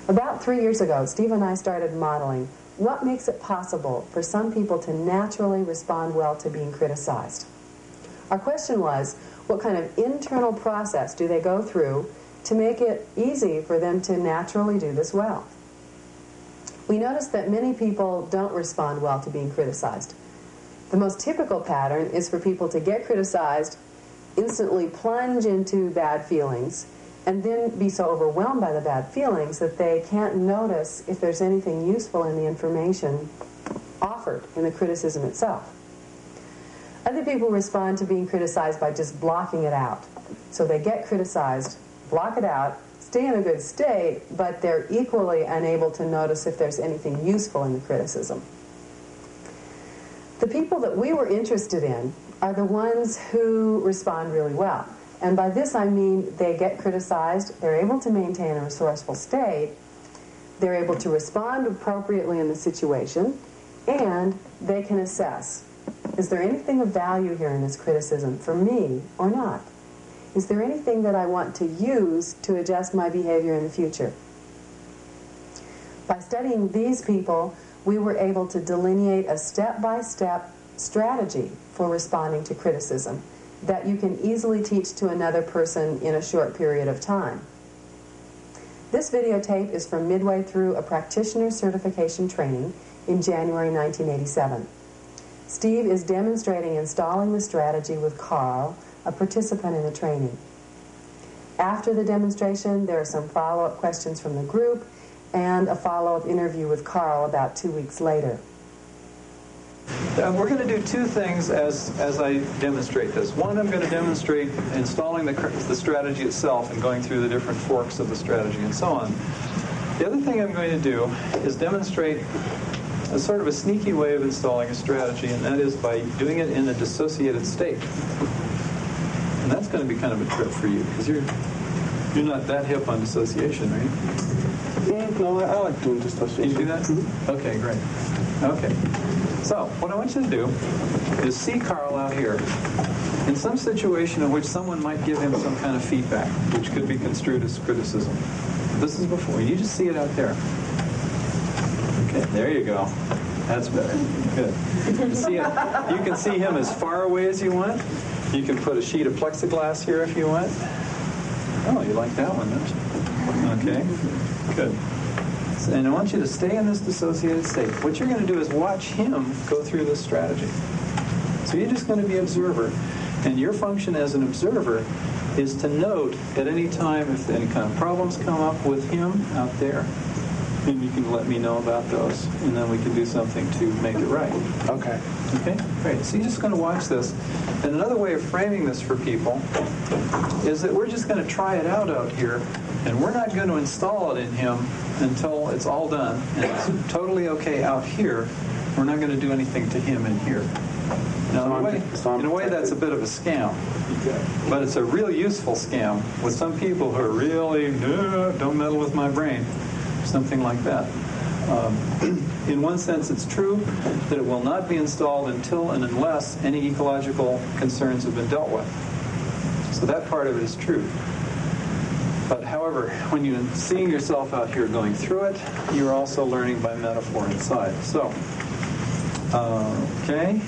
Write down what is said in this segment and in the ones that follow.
About 3 years ago, Steve and I started modeling what makes it possible for some people to naturally respond well to being criticized. Our question was, what kind of internal process do they go through to make it easy for them to naturally do this well? We noticed that many people don't respond well to being criticized. The most typical pattern is for people to get criticized, instantly plunge into bad feelings, and then be so overwhelmed by the bad feelings that they can't notice if there's anything useful in the information offered in the criticism itself. Other people respond to being criticized by just blocking it out. So they get criticized, block it out, stay in a good state, but they're equally unable to notice if there's anything useful in the criticism. The people that we were interested in are the ones who respond really well. And by this I mean they get criticized, they're able to maintain a resourceful state, they're able to respond appropriately in the situation, and they can assess, is there anything of value here in this criticism for me or not? Is there anything that I want to use to adjust my behavior in the future? By studying these people, we were able to delineate a step-by-step strategy for responding to criticism that you can easily teach to another person in a short period of time. This videotape is from midway through a practitioner certification training in January 1987. Steve is demonstrating installing the strategy with Carl, a participant in the training. After the demonstration, there are some follow-up questions from the group and a follow-up interview with Carl about 2 weeks later. We're going to do two things as I demonstrate this. One, I'm going to demonstrate installing the strategy itself and going through the different forks of the strategy and so on. The other thing I'm going to do is demonstrate a sort of a sneaky way of installing a strategy, and that is by doing it in a dissociated state. And that's going to be kind of a trip for you, because you're not that hip on dissociation, are you? Yeah, no, I like doing dissociation. You do that? Mm-hmm. Okay, great. Okay. So, what I want you to do is see Carl out here in some situation in which someone might give him some kind of feedback, which could be construed as criticism. This is before. You just see it out there. Okay, there you go. That's better. Good. You can see him as far away as you want. You can put a sheet of plexiglass here if you want. Oh, you like that one, don't you? Okay, good. And I want you to stay in this dissociated state. What you're going to do is watch him go through this strategy. So you're just going to be observer. And your function as an observer is to note at any time if any kind of problems come up with him out there. And you can let me know about those. And then we can do something to make it right. Okay. Okay? Great. So you're just going to watch this. And another way of framing this for people is that we're just going to try it out here. And we're not going to install it in him until it's all done. And it's totally okay out here. We're not going to do anything to him in here. Now, in a way, that's a bit of a scam. But it's a real useful scam with some people who are really, don't meddle with my brain. Something like that. In one sense, it's true that it will not be installed until and unless any ecological concerns have been dealt with. So that part of it is true. But however, when you're seeing yourself out here going through it, you're also learning by metaphor inside. So, okay.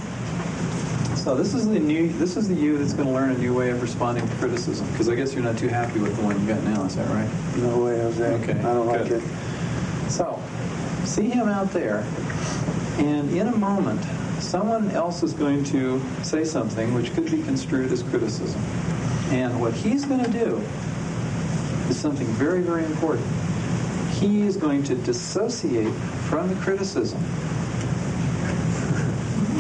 So this is the you that's going to learn a new way of responding to criticism. Because I guess you're not too happy with the one you got now. Is that right? No way, Jose. Okay. I don't like it. So, see him out there, and in a moment, someone else is going to say something which could be construed as criticism. And what he's going to do is something very, very important. He is going to dissociate from the criticism.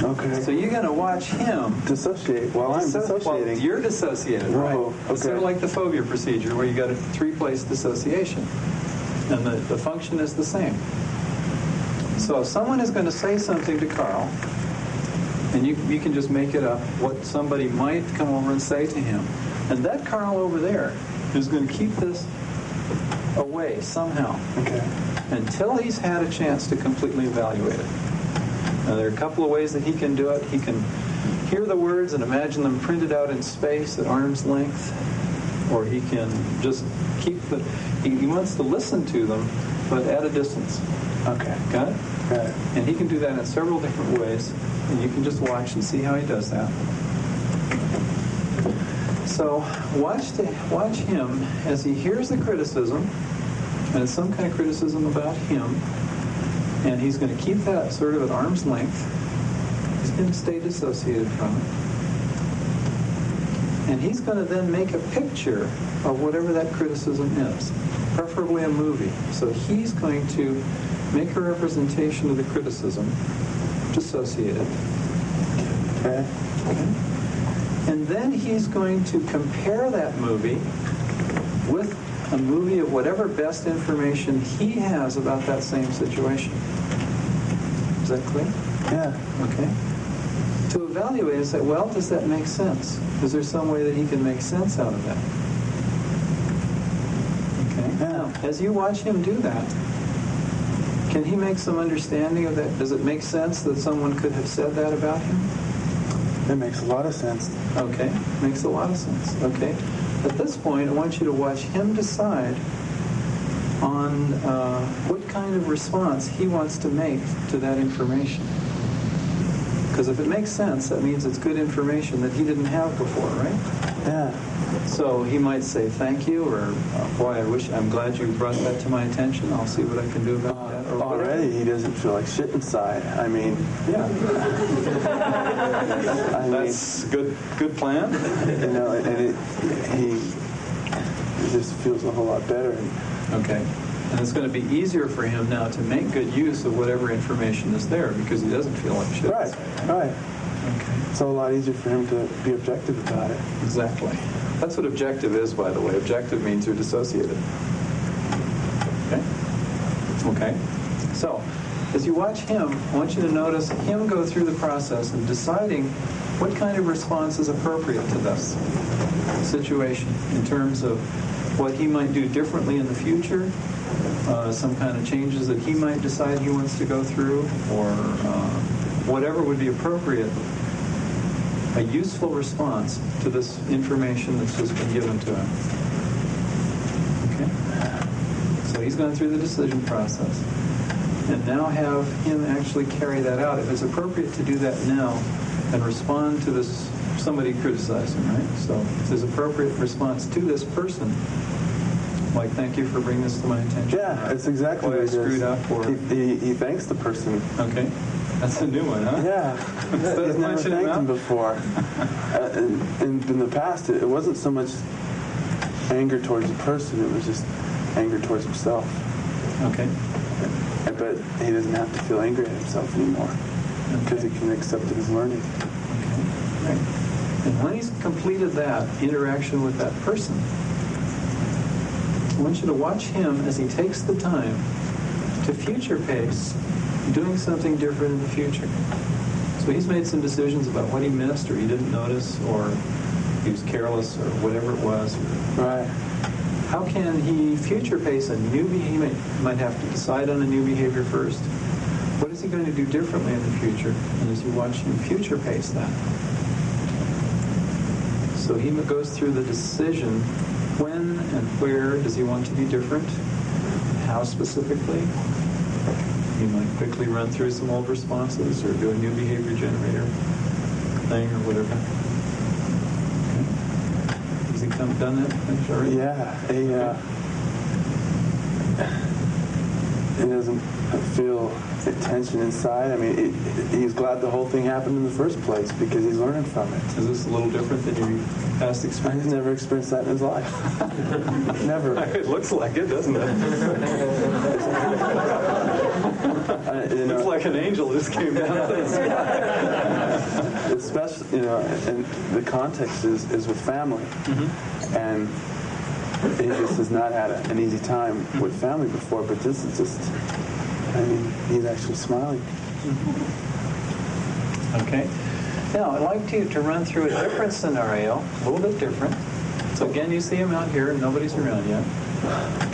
Okay. So you're going to watch him dissociate while I'm dissociating. Well, you're dissociated, right? Oh, okay. It's sort of like the phobia procedure where you got a three-place dissociation. And the function is the same. So if someone is going to say something to Carl, and you can just make it up what somebody might come over and say to him, and that Carl over there is going to keep this away somehow until he's had a chance to completely evaluate it. Now, there are a couple of ways that he can do it. He can hear the words and imagine them printed out in space at arm's length. or he can just keep he wants to listen to them, but at a distance. Okay. Got it? Got it. And he can do that in several different ways, and you can just watch and see how he does that. So watch him as he hears the criticism, and it's some kind of criticism about him, and he's going to keep that sort of at arm's length. He's going to stay dissociated from it. And he's going to then make a picture of whatever that criticism is, preferably a movie. So he's going to make a representation of the criticism, dissociated. Okay. And then he's going to compare that movie with a movie of whatever best information he has about that same situation. Is that clear? Yeah. Okay. To evaluate and say, well, does that make sense? Is there some way that he can make sense out of that? Okay. Yeah. Now, as you watch him do that, can he make some understanding of that? Does it make sense that someone could have said that about him? That makes a lot of sense. Okay. Makes a lot of sense. Okay. At this point, I want you to watch him decide on what kind of response he wants to make to that information. Because if it makes sense, that means it's good information that he didn't have before, right? Yeah. So he might say thank you, or boy, I'm glad you brought that to my attention. I'll see what I can do about that. Or already, he doesn't feel like shit inside. I mean, yeah. That's good plan. You know, and he just feels a whole lot better. Okay. And it's going to be easier for him now to make good use of whatever information is there because he doesn't feel like shit. Right, right. Okay. It's a lot easier for him to be objective about it. Exactly. That's what objective is, by the way. Objective means you're dissociated. Okay? Okay. So, as you watch him, I want you to notice him go through the process of deciding what kind of response is appropriate to this situation in terms of what he might do differently in the future, some kind of changes that he might decide he wants to go through, or whatever would be appropriate, a useful response to this information that's just been given to him. Okay? So he's gone through the decision process. And now have him actually carry that out. If it's appropriate to do that now and respond to this, somebody criticized him, right? So if there's appropriate response to this person, like, thank you for bringing this to my attention. Yeah, it's exactly what I screwed up. Or he thanks the person. Okay. That's a new one, huh? Yeah. He's never thanked him before. And in the past, it wasn't so much anger towards the person, it was just anger towards himself. Okay. But he doesn't have to feel angry at himself anymore because he can accept his learning. Okay. Right. And when he's completed that interaction with that person, I want you to watch him as he takes the time to future pace doing something different in the future. So he's made some decisions about what he missed or he didn't notice or he was careless or whatever it was. Right. How can he future pace a new behavior? He might have to decide on a new behavior first. What is he going to do differently in the future? And as you watch him future pace that. So he goes through the decision, when and where does he want to be different? How specifically? He might quickly run through some old responses or do a new behavior generator thing or whatever. Okay. Has he done that already? Yeah. He doesn't feel tension inside. I mean, he's glad the whole thing happened in the first place because he's learning from it. Is this a little different than your past experience? He's never experienced that in his life. Never. It looks like it, doesn't it? Looks like an angel just came down out of the sky. Especially, and the context is with family. Mm-hmm. And he just has not had an easy time with family before, but this is just, he's actually smiling. Okay. Now, I'd like to run through a different scenario, a little bit different. So again, you see him out here and nobody's around yet.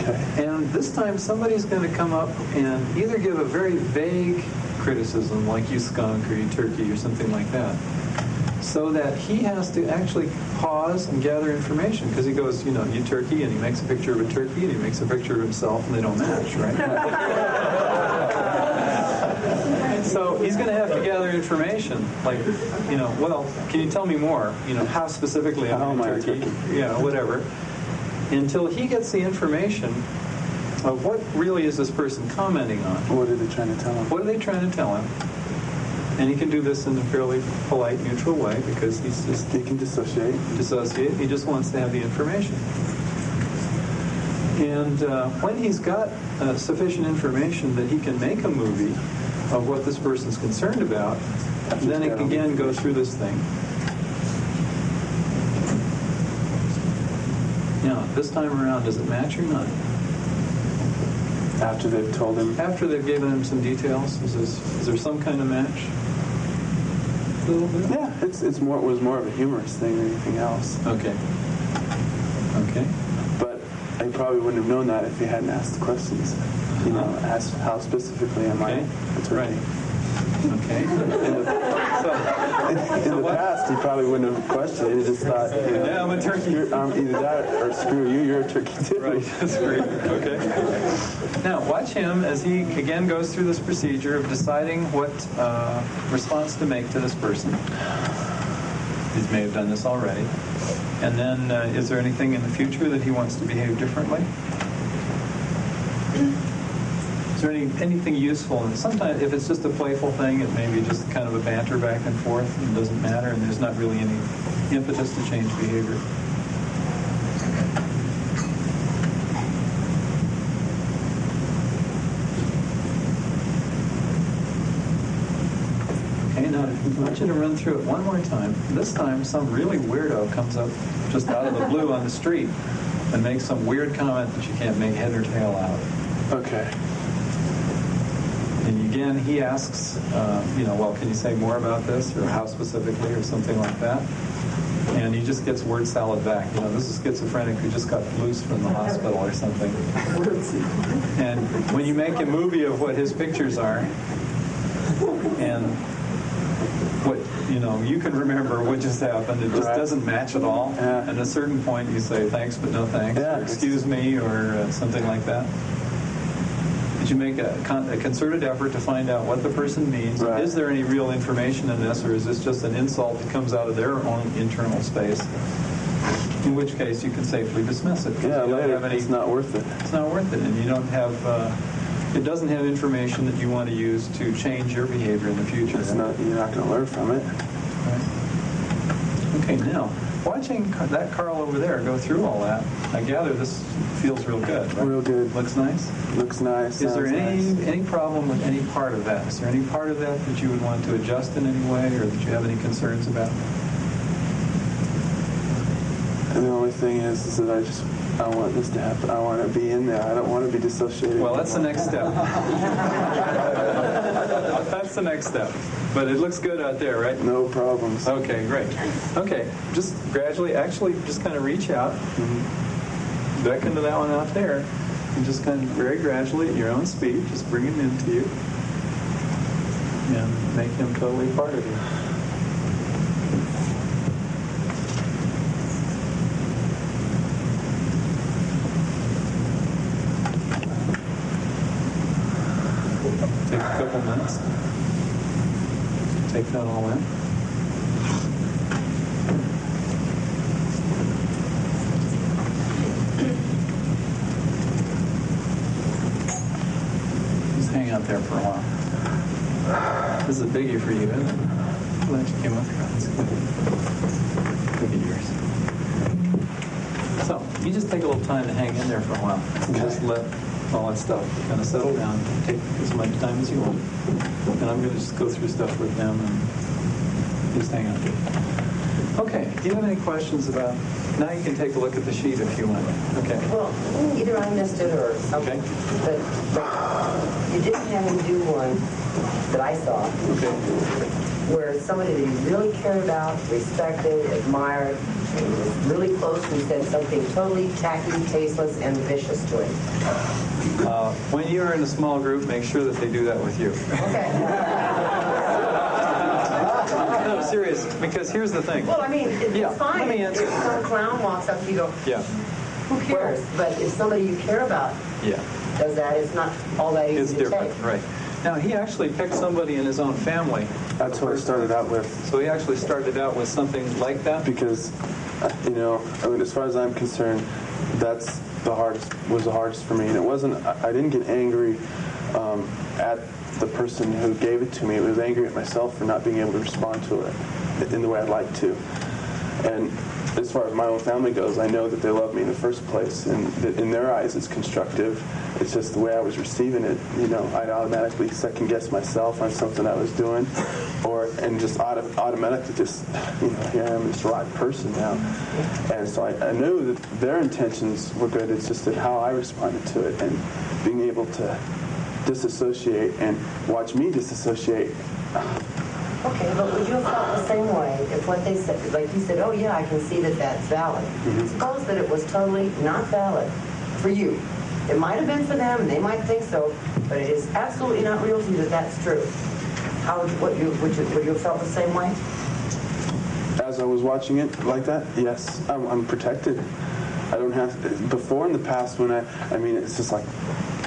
Okay. And this time somebody's going to come up and either give a very vague criticism, like you skunk or you turkey or something like that. so that he has to actually pause and gather information, because he goes, you turkey, and he makes a picture of a turkey, and he makes a picture of himself, and they don't match, right? So he's going to have to gather information, like, well, can you tell me more? How specifically am I a turkey? Whatever. Until he gets the information of what really is this person commenting on. What are they trying to tell him? What are they trying to tell him? And he can do this in a fairly polite, neutral way, because he can dissociate. He just wants to have the information. And when he's got sufficient information that he can make a movie of what this person's concerned about, then he can again go through this thing. Now, this time around, does it match or not? After they've told him? After they've given him some details, is there some kind of match? A little bit? Yeah, it was more of a humorous thing than anything else. Okay. But I probably wouldn't have known that if he hadn't asked the questions. Asked how specifically am I a turkey? Right. Okay. In the past, he probably wouldn't have questioned it. He just thought, yeah, I'm a turkey. Either that or screw you, you're a turkey too. Right, that's great. Okay. Now, watch him as he again goes through this procedure of deciding what response to make to this person. He may have done this already. And then, is there anything in the future that he wants to behave differently? Is there anything useful? And sometimes, if it's just a playful thing, it may be just kind of a banter back and forth, and it doesn't matter, and there's not really any impetus to change behavior. Okay, now I want you to run through it one more time. This time, some really weirdo comes up just out of the blue on the street and makes some weird comment that you can't make head or tail out. Okay. And again, he asks, well, can you say more about this, or how specifically, or something like that? And he just gets word salad back. This is a schizophrenic who just got loose from the hospital or something. And when you make a movie of what his pictures are, and what, you can remember what just happened, it just doesn't match at all. Yeah. And at a certain point, you say, thanks, but no thanks, or excuse me, or something like that. You make a concerted effort to find out what the person means. Right. Is there any real information in this, or is this just an insult that comes out of their own internal space? In which case, you can safely dismiss it. Yeah, later, it's not worth it. It's not worth it, and you don't have. It doesn't have information that you want to use to change your behavior in the future. You're not going to learn from it. Right. Okay, now, watching that Carl over there go through all that, I gather this feels real good, right? Real good. Looks nice? Looks nice. Is there any problem with any part of that? Is there any part of that that you would want to adjust in any way, or that you have any concerns about? And the only thing is that I want this to happen. I want to be in there. I don't want to be dissociated. Well, that's the next step. That's the next step. But it looks good out there, right? No problems. Okay, great. Okay, just gradually, just kind of reach out, beckon to that one out there, and just kind of very gradually, at your own speed, just bring him into you, and make him totally part of you. Take a couple minutes. Take that all in. Just hang out there for a while. This is a biggie for you, isn't it? I'm glad you came up here. That's good. Look at yours. So, you just take a little time to hang in there for a while. Just let all that stuff kind of settle down. Take as much time as you want. And I'm going to just go through stuff with them and just hang out there. Okay, do you have any questions about... Now you can take a look at the sheet if you want. Okay. Well, either I missed it or something. Okay. But you didn't have him do one that I saw. Okay. Where somebody that he really cared about, respected, admired, and was really close, and said something totally tacky, tasteless, and vicious to him. When you're in a small group, make sure that they do that with you. Okay. No, serious, because here's the thing. Well, I mean, Yeah, it's fine let me if answer. some clown walks up to you, go, Yeah, who cares? But if somebody you care about yeah. does that, it's not all that easy It's to different, take. right. Now, he actually picked somebody in his own family. That's what I started out with. So he actually started out with something like that? Because, you know, I mean, as far as I'm concerned, that's was the hardest for me. And it wasn't, I didn't get angry at the person who gave it to me. It was angry at myself for not being able to respond to it in the way I'd like to. And as far as my own family goes, I know that they love me in the first place, and that in their eyes it's constructive. It's just the way I was receiving it. You know, I'd automatically second guess myself on something I was doing, and just automatically just, you know, here I am, this right person now. And so I knew that their intentions were good. It's just that how I responded to it, and being able to disassociate and watch me disassociate. Okay, but would you have felt the same way if what they said, like you said, oh yeah, I can see that that's valid. Suppose that it was totally not valid for you. It might have been for them, and they might think so, but it is absolutely not real to you that that's true. How would you have felt the same way? As I was watching it like that, yes, I'm protected. I don't have to, before in the past when I mean, it's just like,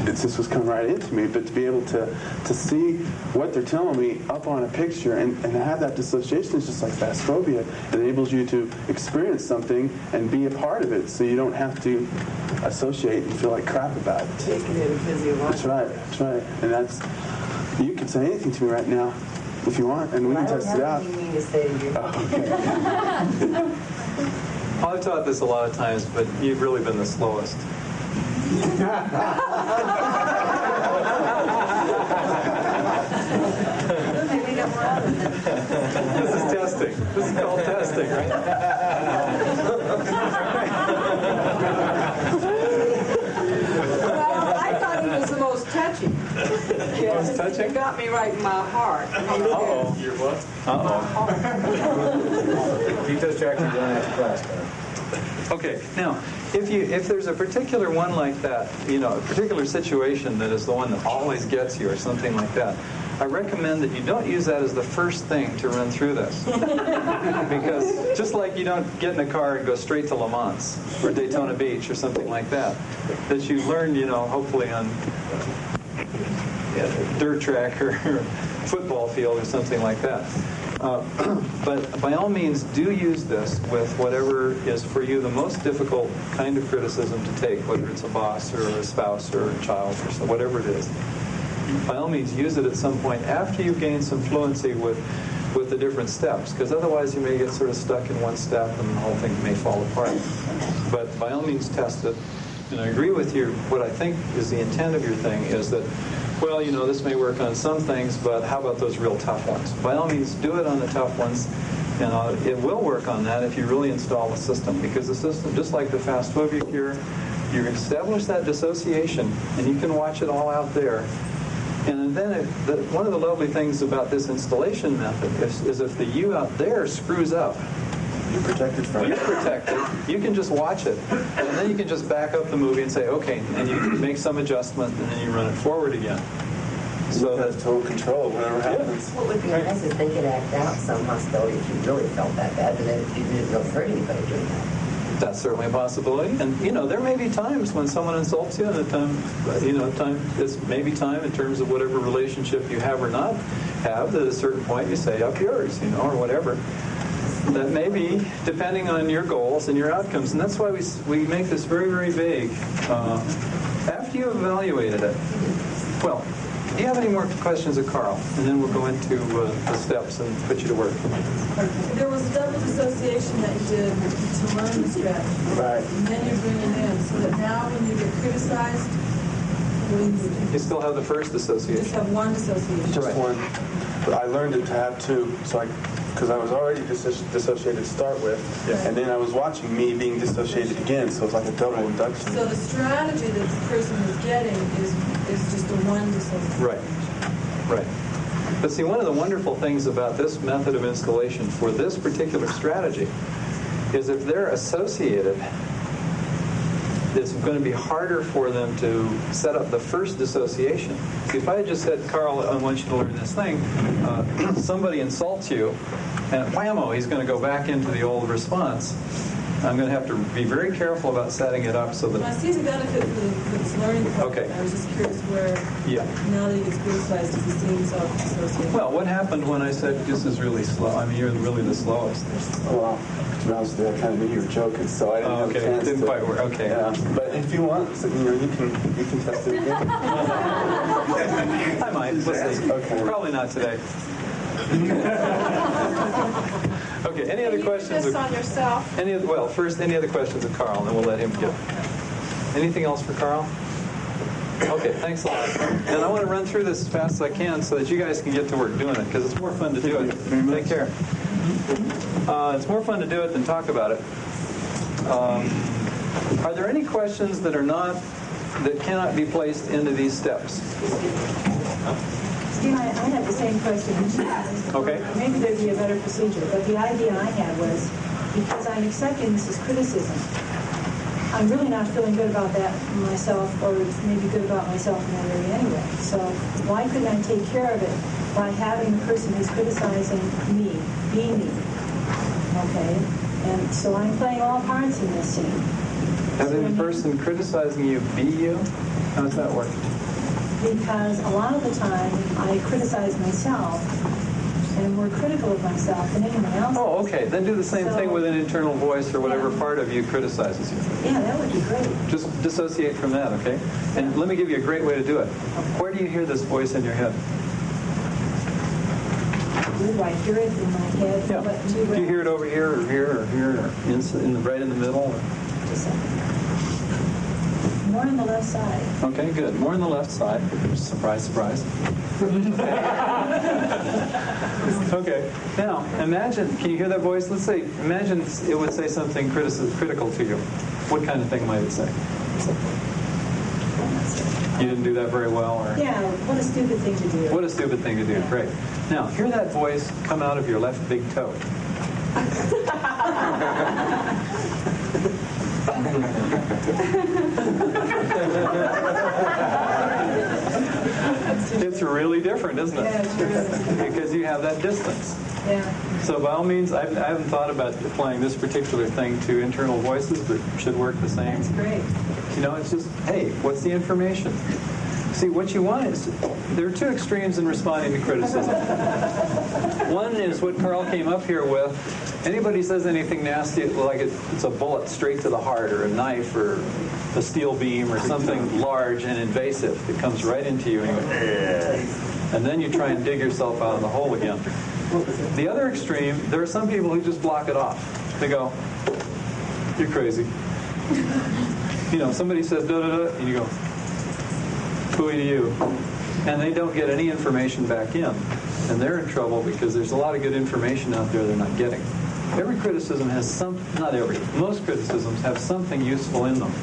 it just was coming right into me, but to be able to see what they're telling me up on a picture and have that dissociation is just like phasphobia. It enables you to experience something and be a part of it, so you don't have to associate and feel like crap about it. Take it in physiological. That's right. And you can say anything to me right now if you want, and we can test it out. I don't have anything mean to say to you. Okay. Well, I've taught this a lot of times, but you've really been the slowest. This is testing. This is called testing, right? Well, I thought he was the most touching. Yes, Most touching? it got me right in my heart. Uh-oh. Your what? Uh-oh. He does Jackie down after class, man. Okay, now, if there's a particular one like that, you know, a particular situation that is the one that always gets you or something like that, I recommend that you don't use that as the first thing to run through this. Because just like you don't get in a car and go straight to Le Mans or Daytona Beach or something like that, that you learned, you know, hopefully on a dirt track or football field or something like that. But by all means, do use this with whatever is for you the most difficult kind of criticism to take, whether it's a boss or a spouse or a child or so, whatever it is. By all means, use it at some point after you've gained some fluency with the different steps, because otherwise you may get sort of stuck in one step and the whole thing may fall apart. But by all means, test it. And I agree with you. What I think is the intent of your thing is that, well, you know, this may work on some things, but how about those real tough ones? By all means, do it on the tough ones, and it will work on that if you really install the system, because the system, just like the phasphobia cure, you establish that dissociation, and you can watch it all out there. And then one of the lovely things about this installation method is if the you out there screws up, You're protected from you're it. protected. You can just watch it, and then you can just back up the movie and say, okay, and you can make some adjustment, and then you run it forward again. So You have total control of whatever happens. What would be nice is they could act out some hostility if you really felt that bad, but then you didn't really hurt anybody doing that. that's certainly a possibility. And, you know, there may be times when someone insults you, and the time, you know, this may be time in terms of whatever relationship you have or not have, that at a certain point you say, up yours, you know, or whatever. That may be depending on your goals and your outcomes. And that's why we make this very, very vague. After you've evaluated it, well, do you have any more questions of Carl? And then we'll go into the steps and put you to work. There was a double dissociation that you did to learn the strategy. Right. And then you bring it in so that now when you get criticized, You still have the first you just association. have one dissociation. Just Right. one. But I learned it to have two, because I was already dissociated to start with, Yeah. and then I was watching me being dissociated again, so it was like a double induction. So the strategy that the person is getting is just a one dissociation. Right. Right. But see, one of the wonderful things about this method of installation for this particular strategy is if they're associated, it's going to be harder for them to set up the first dissociation. See, if I had just said, Carl, I want you to learn this thing, somebody insults you, and whammo, he's going to go back into the old response. I'm going to have to be very careful about setting it up so that... I see the benefit for this learning part. Okay. I was just curious where, now that he gets criticized, does he see himself associated? Well, what happened when I said, this is really slow? I mean, you're really the slowest. Well, to be honest with you, I kind of knew you were joking, so I didn't have a chance Didn't quite work. Okay. Yeah, but if you want, so, you can test it again. I might. We'll see. Okay. Probably not today. Okay, any other questions? Just on yourself. First, any other questions of Carl, and then we'll let him get. Anything else for Carl? Okay, thanks a lot. And I want to run through this as fast as I can so that you guys can get to work doing it, because it's more fun to do it. Take care. It's more fun to do it than talk about it. Are there any questions that cannot be placed into these steps? Steve, I had the same question. Okay. Maybe there'd be a better procedure, but the idea I had was, because I'm accepting this as criticism, I'm really not feeling good about that myself, or maybe good about myself in that area anyway. So why couldn't I take care of it by having the person who's criticizing me be me? Okay? And so I'm playing all parts in this scene. Having the person criticizing you be you? How does that work? Because a lot of the time I criticize myself and more critical of myself than anyone else. Oh, okay. Then do the same thing with an internal voice or whatever part of you criticizes you. Yeah, that would be great. Just dissociate from that, okay? And let me give you a great way to do it. Where do you hear this voice in your head? Do I hear it in my head? Yeah. Do you hear it over here or here or here or right in the middle? Or? Just a second. More on the left side. Okay, good. More on the left side. Surprise, surprise. Okay. Now, imagine, can you hear that voice? Let's say, imagine it would say something critical to you. What kind of thing might it say? You didn't do that very well? Or? Yeah, what a stupid thing to do. What a stupid thing to do. Yeah. Great. Now, hear that voice come out of your left big toe. It's really different, isn't it? Yeah, sure is. Because you have that distance. Yeah. So by all means, I haven't thought about applying this particular thing to internal voices, but it should work the same. That's great. You know, it's just, hey, what's the information? See, what you want is, there are two extremes in responding to criticism. One is what Carl came up here with. Anybody says anything nasty, like it's a bullet straight to the heart, or a knife, or a steel beam, or something large and invasive. It comes right into you, and you go, and then you try and dig yourself out of the hole again. The other extreme, there are some people who just block it off. They go, you're crazy. You know, somebody says da-da-da, and you go, phooey to you. And they don't get any information back in. And they're in trouble because there's a lot of good information out there they're not getting. Every criticism has most criticisms have something useful in them.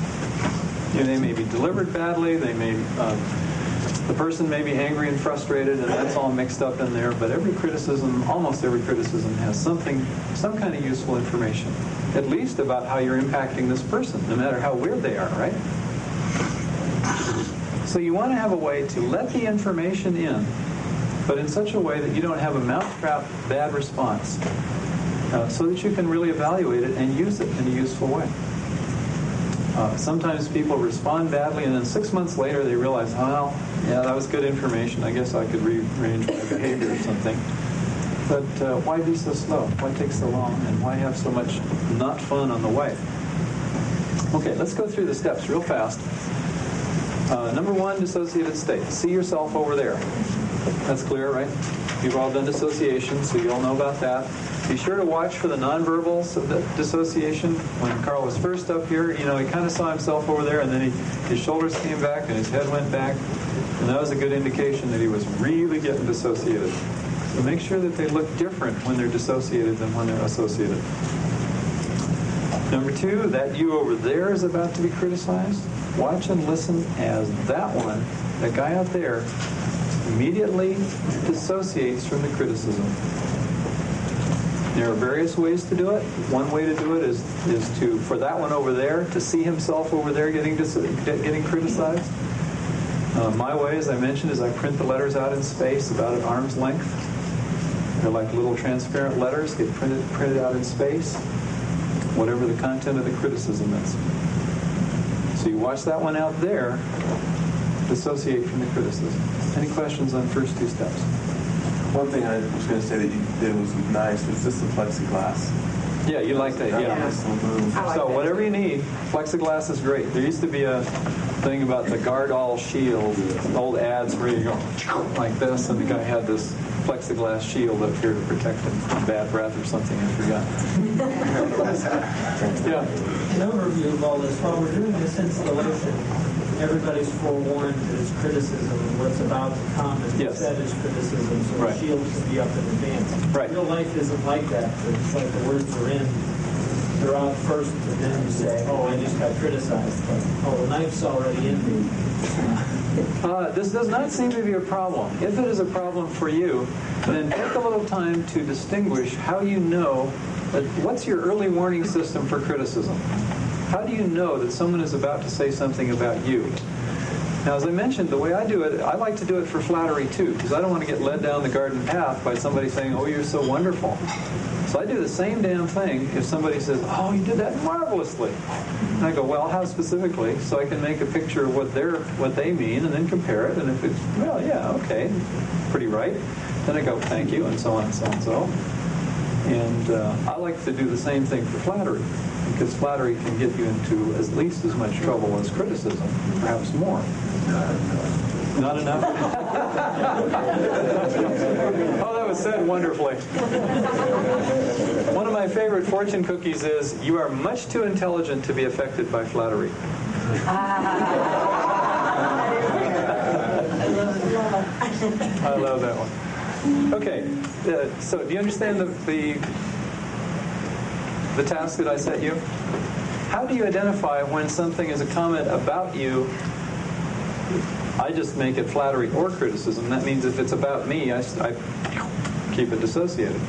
You know, they may be delivered badly, the person may be angry and frustrated, and that's all mixed up in there, but almost every criticism has some kind of useful information, at least about how you're impacting this person, no matter how weird they are, right? So you want to have a way to let the information in, but in such a way that you don't have a mousetrap bad response, so that you can really evaluate it and use it in a useful way. Sometimes people respond badly, and then 6 months later they realize, well, yeah, that was good information. I guess I could rearrange my behavior or something. But why be so slow? Why take so long? And why have so much not fun on the way? Okay, let's go through the steps real fast. Number one, dissociated state. See yourself over there. That's clear, right? You've all done dissociation, so you all know about that. Be sure to watch for the nonverbals of the dissociation. When Carl was first up here, you know, he kind of saw himself over there, and then his shoulders came back and his head went back, and that was a good indication that he was really getting dissociated. So make sure that they look different when they're dissociated than when they're associated. Number two, that you over there is about to be criticized. Watch and listen as that one, that guy out there, immediately dissociates from the criticism. There are various ways to do it. One way to do it is to, for that one over there, to see himself over there getting criticized. My way, as I mentioned, is I print the letters out in space about at arm's length. They're like little transparent letters, get printed out in space, whatever the content of the criticism is. So you watch that one out there, dissociate from the criticism. Any questions on first two steps? One thing I was going to say that you did was nice was just the plexiglass. Yeah, you like that, yeah. So whatever you need, plexiglass is great. There used to be a thing about the guard all shield, old ads where you go like this, and the guy had this plexiglass shield up here to protect him from bad breath or something, I forgot. Yeah. An overview of all this, while we're doing this installation, everybody's forewarned that it's criticism and what's about to come is Yes. said is criticism, so Right. the shield can be up in advance. Right. Real life isn't like that. It's like the words are in, they're out first, and then you say, oh, I just got criticized. But, oh, the knife's already in me. This does not seem to be a problem. If it is a problem for you, then take a little time to distinguish how you know that, what's your early warning system for criticism. How do you know that someone is about to say something about you? Now, as I mentioned, the way I do it, I like to do it for flattery too, because I don't want to get led down the garden path by somebody saying, oh, you're so wonderful. So I do the same damn thing if somebody says, oh, you did that marvelously. And I go, well, how specifically? So I can make a picture of what they mean and then compare it. And if it's, well, yeah, okay, pretty right. Then I go, thank you, and so on and so on and so. And I like to do the same thing for flattery, because flattery can get you into at least as much trouble as criticism, perhaps more. Not enough? Oh, that was said wonderfully. One of my favorite fortune cookies is, you are much too intelligent to be affected by flattery. I love that one. Okay, so do you understand the task that I set you? How do you identify when something is a comment about you? I just make it flattery or criticism. That means if it's about me, I keep it dissociated.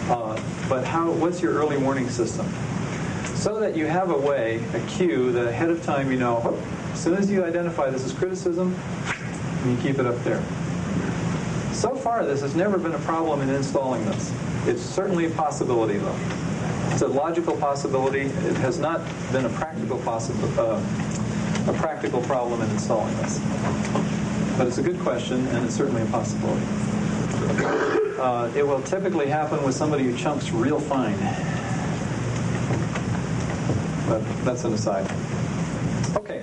But what's your early warning system? So that you have a way, a cue, that ahead of time you know, as soon as you identify this as criticism, you keep it up there. So far, this has never been a problem in installing this. It's certainly a possibility, though. It's a logical possibility. It has not been a practical problem in installing this. But it's a good question, and it's certainly a possibility. It will typically happen with somebody who chunks real fine. But that's an aside. Okay.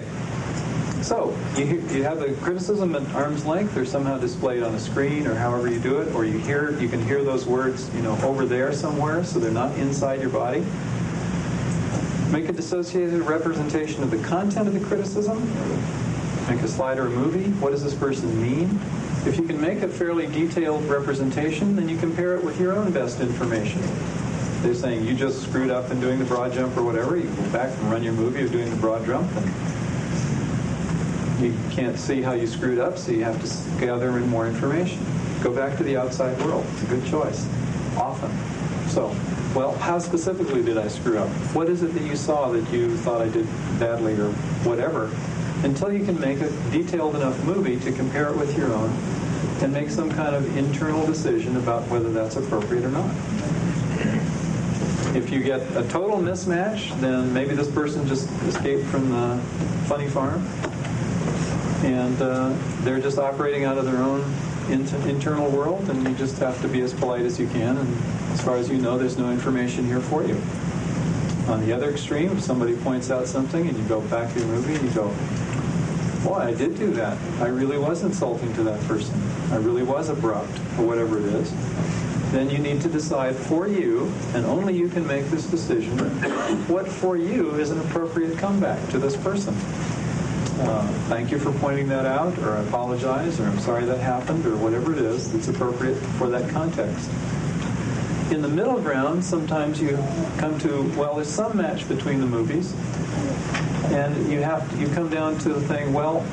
So, you have the criticism at arm's length, or somehow displayed on a screen, or however you do it, or you can hear those words, over there somewhere, so they're not inside your body. Make a dissociated representation of the content of the criticism. Make a slide or a movie. What does this person mean? If you can make a fairly detailed representation, then you compare it with your own best information. They're saying you just screwed up in doing the broad jump or whatever. You go back and run your movie of doing the broad jump, and you can't see how you screwed up, so you have to gather in more information. Go back to the outside world. It's a good choice, often. So, well, how specifically did I screw up? What is it that you saw that you thought I did badly or whatever? Until you can make a detailed enough movie to compare it with your own and make some kind of internal decision about whether that's appropriate or not. If you get a total mismatch, then maybe this person just escaped from the funny farm, and they're just operating out of their own internal world, and you just have to be as polite as you can, and as far as you know, there's no information here for you. On the other extreme, if somebody points out something and you go back to your movie and you go, boy, I did do that. I really was insulting to that person. I really was abrupt, or whatever it is. Then you need to decide for you, and only you can make this decision, what for you is an appropriate comeback to this person. Thank you for pointing that out, or I apologize, or I'm sorry that happened, or whatever it is that's appropriate for that context. In the middle ground, sometimes you come to, well, there's some match between the movies, and you come down to the thing, well,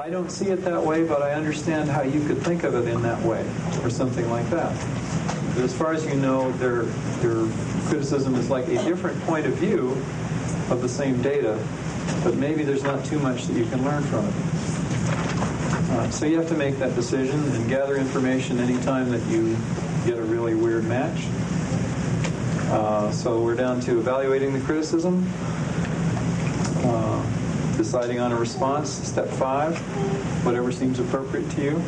I don't see it that way, but I understand how you could think of it in that way, or something like that. As far as you know, their criticism is like a different point of view of the same data, but maybe there's not too much that you can learn from it. So you have to make that decision and gather information anytime that you get a really weird match. So we're down to evaluating the criticism, deciding on a response, step 5, whatever seems appropriate to you.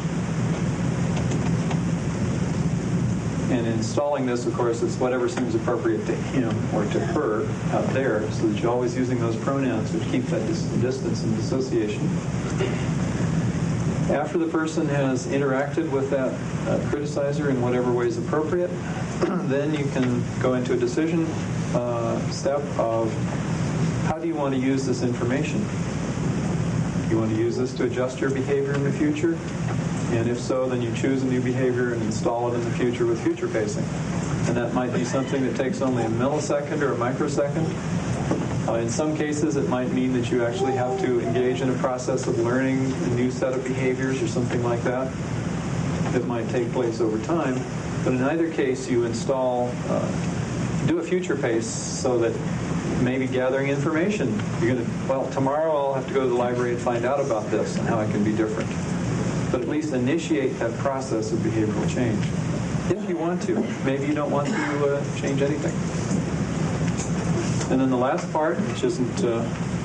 And installing this, of course, it's whatever seems appropriate to him or to her out there, so that you're always using those pronouns which keep that distance and dissociation. After the person has interacted with that criticizer in whatever way is appropriate, then you can go into a decision step of how do you want to use this information? Do you want to use this to adjust your behavior in the future? And if so, then you choose a new behavior and install it in the future with future pacing. And that might be something that takes only a millisecond or a microsecond. In some cases, it might mean that you actually have to engage in a process of learning a new set of behaviors or something like that. That might take place over time. But in either case, you install, do a future pace so that maybe gathering information. You're going to, well, tomorrow I'll have to go to the library and find out about this and how it can be different. But at least initiate that process of behavioral change. If you want to. Maybe you don't want to change anything. And then the last part, which isn't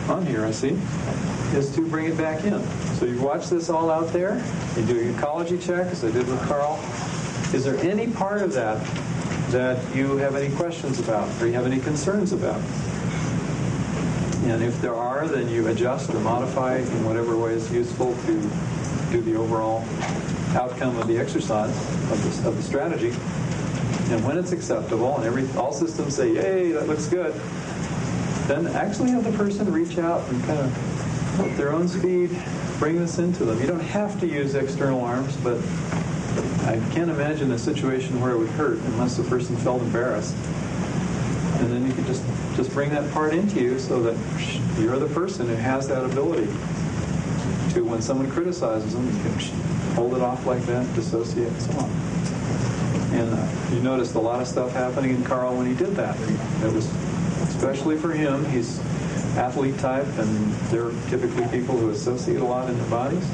on here, I see, is to bring it back in. So you watch this all out there. You do your ecology check, as I did with Carl. Is there any part of that that you have any questions about or you have any concerns about? And if there are, then you adjust or modify in whatever way is useful to do the overall outcome of the exercise, of the strategy. And when it's acceptable and all systems say, yay, that looks good, then actually have the person reach out and kind of, at their own speed, bring this into them. You don't have to use external arms, but I can't imagine a situation where it would hurt unless the person felt embarrassed. And then you could just bring that part into you so that you're the person who has that ability to, when someone criticizes them, you can hold it off like that, dissociate, and so on. And you noticed a lot of stuff happening in Carl when he did that. It was especially for him. He's athlete type, and they're typically people who associate a lot in their bodies.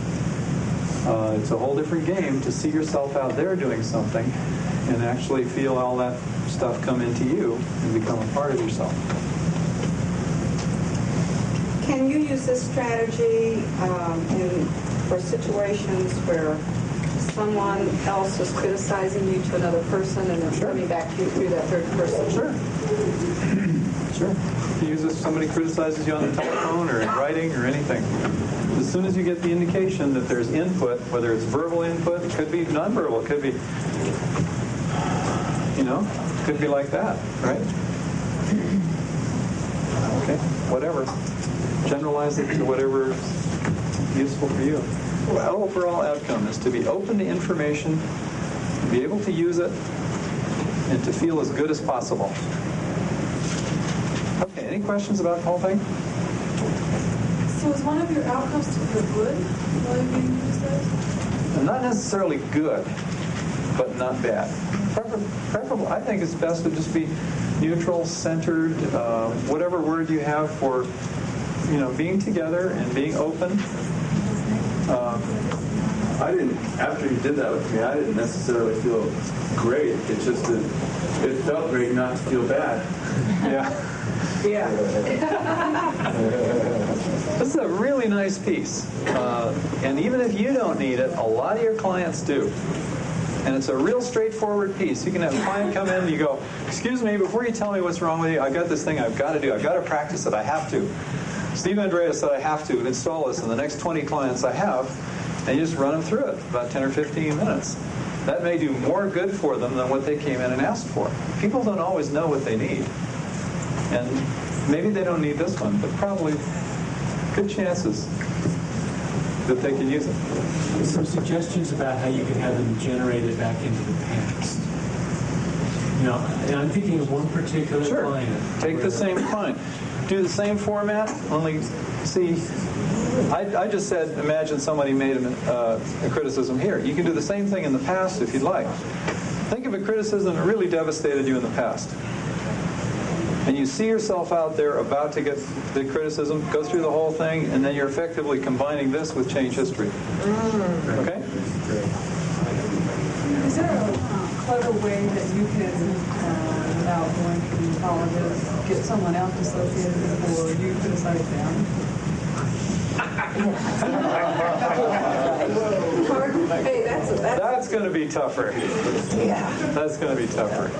It's a whole different game to see yourself out there doing something and actually feel all that stuff come into you and become a part of yourself. Can you use this strategy for situations where someone else is criticizing you to another person and they're coming back to you through that third person? Sure. Sure. You use this if somebody criticizes you on the telephone or in writing or anything. As soon as you get the indication that there's input, whether it's verbal input, it could be nonverbal, it could be, could be like that, right? Okay, whatever. Generalize it to whatever is useful for you. Well, overall outcome is to be open to information, to be able to use it, and to feel as good as possible. Okay, any questions about the whole thing? So is one of your outcomes to feel good while you're being criticized? Not necessarily good, but not bad. Preferable, I think it's best to just be neutral, centered, whatever word you have for, being together and being open. After you did that with me, I didn't necessarily feel great. It's just that it felt great not to feel bad. Yeah. Yeah. This is a really nice piece. And even if you don't need it, a lot of your clients do. And it's a real straightforward piece. You can have a client come in and you go, excuse me, before you tell me what's wrong with you, I've got this thing I've got to do. I've got to practice it. I have to. Steve Andreas said I have to install this in the next 20 clients I have. And you just run them through it, about 10 or 15 minutes. That may do more good for them than what they came in and asked for. People don't always know what they need. And maybe they don't need this one, but probably good chances that they can use it. Some suggestions about how you can have them generated back into the past. And I'm thinking of one particular client. Take the same client. Do the same format, only see, I just said, imagine somebody made a criticism here. You can do the same thing in the past if you'd like. Think of a criticism that really devastated you in the past. And you see yourself out there about to get the criticism, go through the whole thing, and then you're effectively combining this with change history. Okay? Is there a clever way that you can, without going through all of this, get someone else associated with, or you criticize them? Hey, that's going to be tougher. yeah. That's going to be tougher.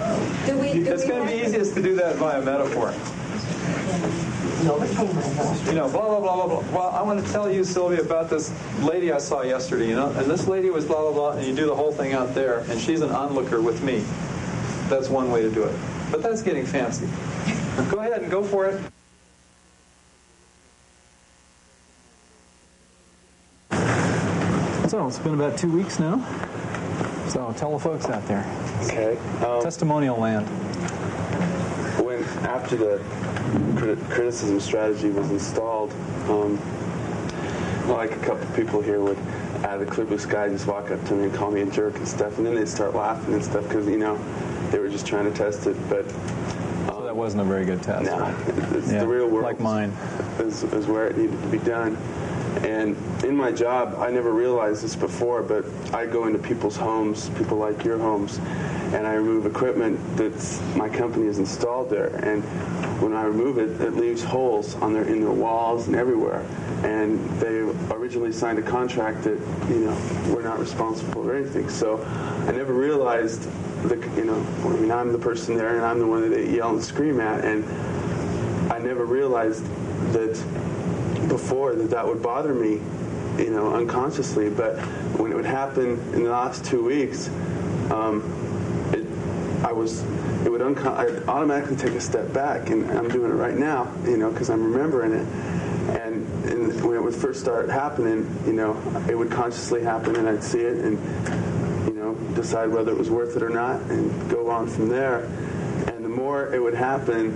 It's going to be easiest to do that via metaphor. You know, blah, blah, blah, blah, blah. Well, I want to tell you, Sylvia, about this lady I saw yesterday, you know, and this lady was blah, blah, blah, and you do the whole thing out there, and she's an onlooker with me. That's one way to do it. But that's getting fancy. Go ahead and go for it. So, it's been about 2 weeks now. So, tell the folks out there. Okay. Testimonial land. After the criticism strategy was installed, like a couple people here would, out of the clear blue sky, just walk up to me and call me a jerk and stuff, and then they'd start laughing and stuff because, you know, they were just trying to test it. But so that wasn't a very good test. No, it's the real world. Like mine. Is where it needed to be done. And in my job, I never realized this before, but I go into people's homes, people like your homes, and I remove equipment that my company has installed there. And when I remove it, it leaves holes in their walls and everywhere. And they originally signed a contract that, you know, we're not responsible for anything. So I never realized that, you know, I mean, I'm the person there, and I'm the one that they yell and scream at. And I never realized that before that would bother me, you know, unconsciously. But when it would happen in the last 2 weeks, I'd automatically take a step back, and I'm doing it right now, you know, because I'm remembering it. And when it would first start happening, you know, it would consciously happen, and I'd see it, and, you know, decide whether it was worth it or not, and go on from there. And the more it would happen,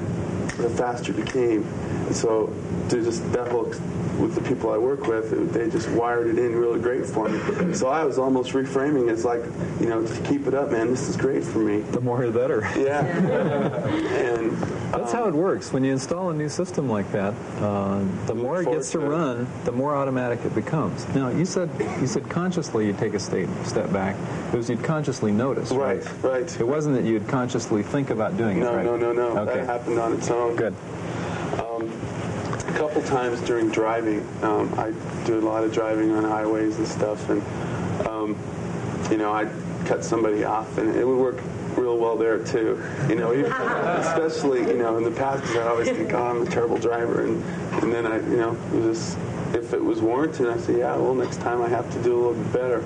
the faster it became. And so, with the people I work with, they just wired it in really great for me. So I was almost reframing it as like, you know, to keep it up, man, this is great for me. The more the better. Yeah. And that's how it works. When you install a new system like that, the more it gets to run, the more automatic it becomes. Now, you said consciously you'd take a step back. It was you'd consciously notice, right? Right. It wasn't that you'd consciously think about doing it, right? No. Okay. That happened on its own. Good. A couple times during driving, I do a lot of driving on highways and stuff, and you know, I'd cut somebody off, and it would work real well there too. You know, especially, you know, in the past, because I always think, oh, I'm a terrible driver, and then I, you know, if it was warranted, I say, yeah, well, next time I have to do a little bit better.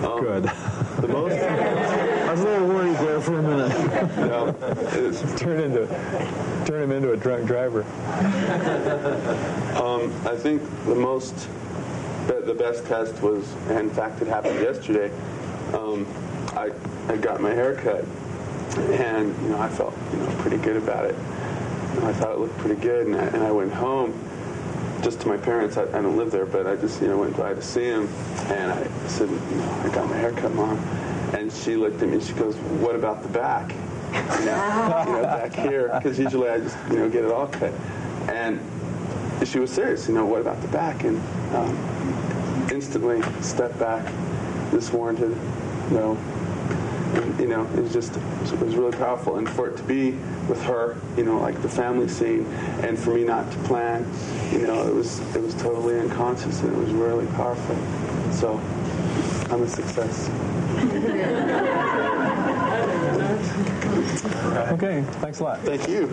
Good. The most. I was a little worried there for a minute. No, turn him into a drunk driver. I think the best test was, and in fact, it happened yesterday. I got my hair cut, and, you know, I felt, you know, pretty good about it. I thought it looked pretty good, and I went home. Just to my parents, I don't live there, but I just, you know, went by to see him, and I said, you know, I got my hair cut, Mom. And she looked at me and she goes, what about the back? You know, back here, because usually I just, you know, get it all cut. And she was serious, you know, what about the back? And instantly, step back, this warranted, no. And, you know, it was really powerful. And for it to be with her, you know, like the family scene, and for me not to plan, you know, it was totally unconscious, and it was really powerful. So I'm a success. Okay, thanks a lot. Thank you.